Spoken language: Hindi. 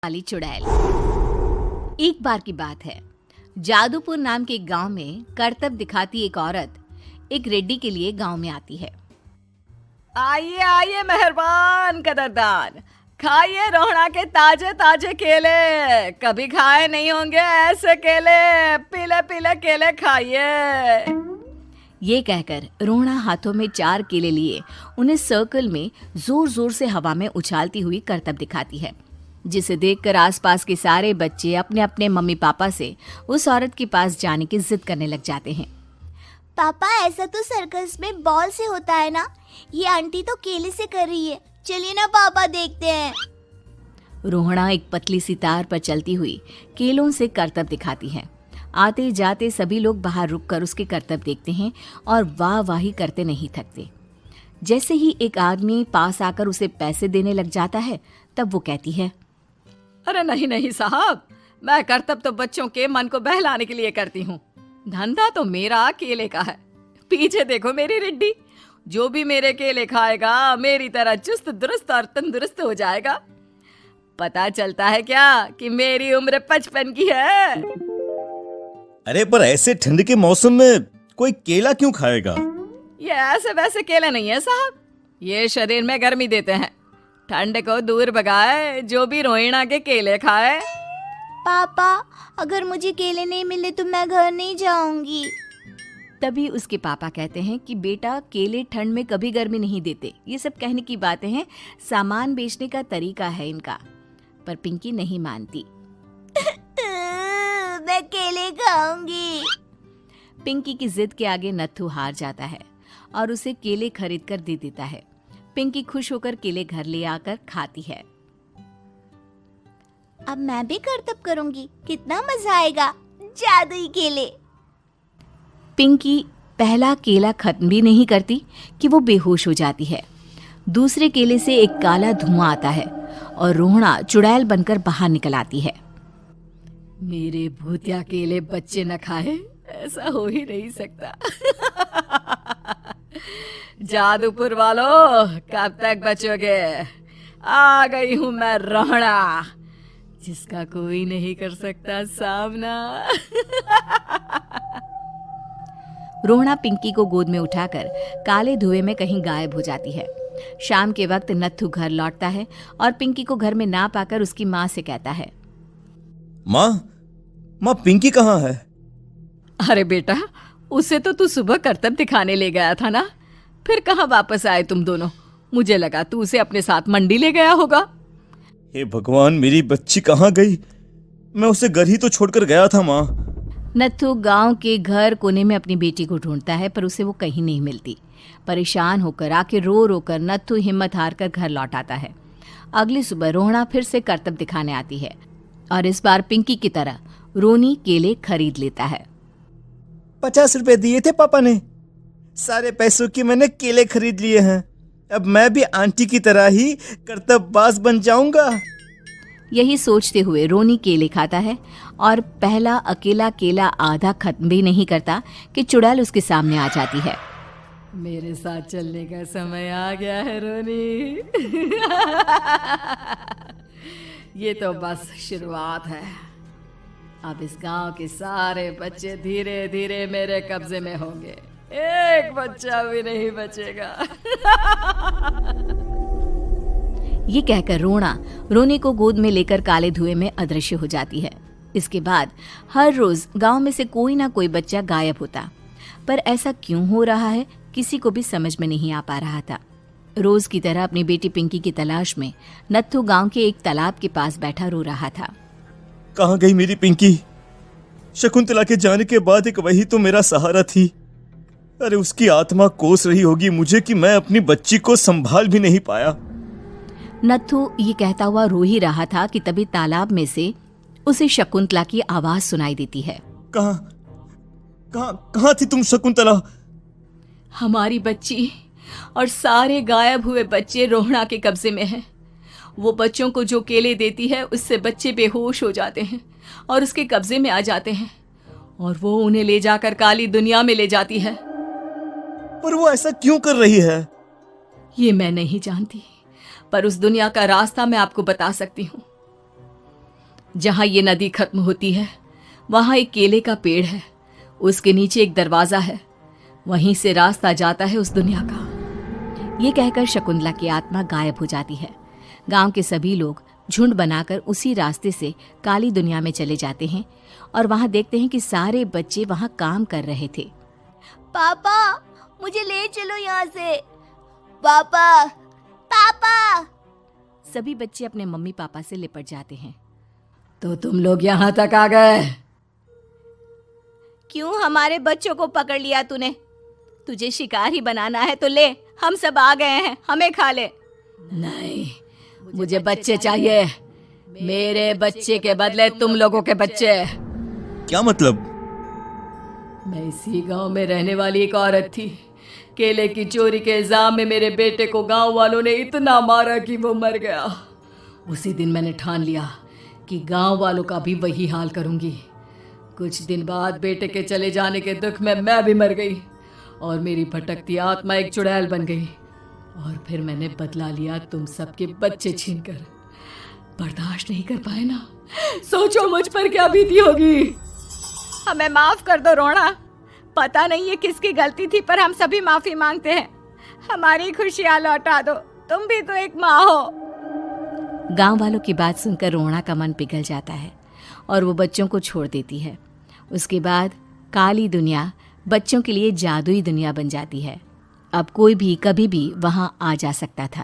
काली चुड़ैल। एक बार की बात है, जादूपुर नाम के एक गांव में करतब दिखाती एक औरत एक रेड्डी के लिए गांव में आती है। आइए आइए मेहरबान कदरदान, खाइए रोहड़ा के ताजे ताजे केले। कभी खाए नहीं होंगे ऐसे केले। पीले पीले केले खाइए। ये कहकर रोहड़ा हाथों में 4 केले लिए उन्हें सर्कल में जोर जोर से हवा में उछालती हुई करतब दिखाती है, जिसे देखकर आसपास के सारे बच्चे अपने अपने मम्मी पापा से उस औरत के पास जाने की जिद करने लग जाते हैं। पापा, ऐसा तो सर्कस में बॉल से होता है ना, ये आंटी तो केले से कर रही है। चलिए ना पापा, देखते हैं। रोहड़ा एक पतली सी तार पर चलती हुई केलों से करतब दिखाती है। आते जाते सभी लोग बाहर रुककर उसके करतब देखते हैं और वाह वाही करते नहीं थकते। जैसे ही एक आदमी पास आकर उसे पैसे देने लग जाता है, तब वो कहती है, अरे नहीं नहीं साहब, मैं करतब तो बच्चों के मन को बहलाने के लिए करती हूँ। धंधा तो मेरा केले का है। पीछे देखो मेरी रिड्डी, जो भी मेरे केले खाएगा मेरी तरह चुस्त दुरुस्त और तंदुरुस्त हो जाएगा। पता चलता है क्या कि मेरी उम्र 55 की है। अरे पर ऐसे ठंड के मौसम में कोई केला क्यों खाएगा? ये ऐसे वैसे केले नहीं है साहब, ये शरीर में गर्मी देते हैं। ठंड को दूर भगाए जो भी रोहिणा के केले खाए। पापा, अगर मुझे केले नहीं मिले तो मैं घर नहीं जाऊंगी। तभी उसके पापा कहते हैं कि बेटा, केले ठंड में कभी गर्मी नहीं देते। ये सब कहने की बातें हैं, सामान बेचने का तरीका है इनका। पर पिंकी नहीं मानती। मैं केले खाऊंगी। पिंकी की जिद के आगे नत्थू हार जाता है और उसे केले खरीद कर दे देता है। पिंकी खुश होकर केले घर ले आकर खाती है। अब मैं भी करतब करूंगी, कितना मजा आएगा। जादुई केले। पिंकी पहला केला खत्म भी नहीं करती कि वो बेहोश हो जाती है। दूसरे केले से एक काला धुआं आता है और रोहड़ा चुड़ैल बनकर बाहर निकल आती है। मेरे भूतिया केले बच्चे न खाए, ऐसा हो ही नहीं सकता। जादूपुर वालों, कब तक बचोगे? आ गई हूं मैं रोहड़ा, जिसका कोई नहीं कर सकता सामना। रोहड़ा पिंकी को गोद में उठाकर काले धुएं में कहीं गायब हो जाती है। शाम के वक्त नत्थू घर लौटता है और पिंकी को घर में ना पाकर उसकी माँ से कहता है, माँ पिंकी कहाँ है? अरे बेटा, उसे तो तू सुबह करतब दिखाने ले गया था ना, फिर कहाँ वापस आए तुम दोनों? मुझे लगा तू उसे अपने साथ मंडी ले गया होगा। हे भगवान, मेरी बच्ची कहाँ गई? मैं उसे घर ही तो छोड़कर गया था माँ। नत्थू गांव के घर कोने में अपनी बेटी को ढूंढता है, पर उसे वो कहीं नहीं मिलती। परेशान होकर आखिर रो रो कर नत्थू हिम्मत हार कर घर लौट आता है। अगली सुबह रोहड़ा फिर से करतब दिखाने आती है और इस बार पिंकी की तरह रोनी केले खरीद लेता है। 50 रुपए दिए थे पापा ने, सारे पैसों की मैंने केले खरीद लिए हैं। अब मैं भी आंटी की तरह ही करतबबाज बन जाऊंगा। यही सोचते हुए रोनी केले खाता है और पहला अकेला केला आधा खत्म भी नहीं करता कि चुड़ैल उसके सामने आ जाती है। मेरे साथ चलने का समय आ गया है रोनी। ये तो बस शुरुआत है। अब इस गांव के सारे बच्चे धीरे धीरे मेरे कब्जे में होंगे। एक बच्चा भी नहीं बचेगा। ये कहकर रोना रोनी को गोद में लेकर काले धुएं में अदृश्य हो जाती है। इसके बाद हर रोज गांव में से कोई ना कोई बच्चा गायब होता, पर ऐसा क्यों हो रहा है किसी को भी समझ में नहीं आ पा रहा था। रोज की तरह अपनी बेटी पिंकी की तलाश में नत्थू गांव के एक तालाब के पास बैठा रो रहा था। कहाँ गई मेरी पिंकी? शकुंतला के जाने के बाद एक वही तो मेरा सहारा थी। अरे उसकी आत्मा कोस रही होगी मुझे कि मैं अपनी बच्ची को संभाल भी नहीं पाया। नत्थू ये कहता हुआ रो ही रहा था कि तभी तालाब में से उसे शकुंतला की आवाज सुनाई देती है। कहाँ थी तुम शकुंतला? हमारी बच्ची और सारे गायब हुए बच्चे रोहड़ा के कब्जे में हैं। वो बच्चों को जो केले देती है उससे बच्चे बेहोश हो जाते हैं और उसके कब्जे में आ जाते हैं और वो उन्हें ले जाकर काली दुनिया में ले जाती है। पर वो ऐसा क्यों कर रही है? ये मैं नहीं जानती, पर उस दुनिया का रास्ता मैं आपको बता सकती हूँ। जहां ये नदी खत्म होती है वहां एक केले का पेड़ है, उसके नीचे एक दरवाजा है, वहीं से रास्ता जाता है उस दुनिया का। ये कहकर शकुंतला की आत्मा गायब हो जाती है। गांव के सभी लोग झुंड बनाकर उसी रास्ते से काली दुनिया में चले जाते हैं और वहां देखते हैं कि सारे बच्चे वहां काम कर रहे थे। पापा मुझे ले चलो यहाँ से। पापा पापा। सभी बच्चे अपने मम्मी पापा से लिपट जाते हैं। तो तुम लोग यहां तक आ गए? क्यों हमारे बच्चों को पकड़ लिया तूने? तुझे शिकार ही बनाना है तो ले, हम सब आ गए हैं, हमें खा ले। नहीं, मुझे बच्चे चाहिए। मेरे बच्चे के बदले तुम लोगों के बच्चे। क्या मतलब? मैं इसी गांव में रहने वाली एक औरत थी। केले की चोरी के इल्जाम में मेरे बेटे को गांव वालों ने इतना मारा कि वो मर गया। उसी दिन मैंने ठान लिया कि गांव वालों का भी वही हाल करूंगी। कुछ दिन बाद बेटे के चले जाने के दुख में मैं भी मर गई और मेरी भटकती आत्मा एक चुड़ैल बन गई। और फिर मैंने बदला लिया तुम सबके बच्चे छीनकर। बर्दाश्त नहीं कर पाए ना, सोचो मुझ पर क्या बीती होगी। हमें माफ कर दो रोना, पता नहीं ये किसकी गलती थी पर हम सभी माफी मांगते हैं। हमारी खुशियां लौटा दो, तुम भी तो एक माँ हो। गांव वालों की बात सुनकर रोना का मन पिघल जाता है और वो बच्चों को छोड़ देती है। उसके बाद काली दुनिया बच्चों के लिए जादुई दुनिया बन जाती है। अब कोई भी कभी भी वहां आ जा सकता था।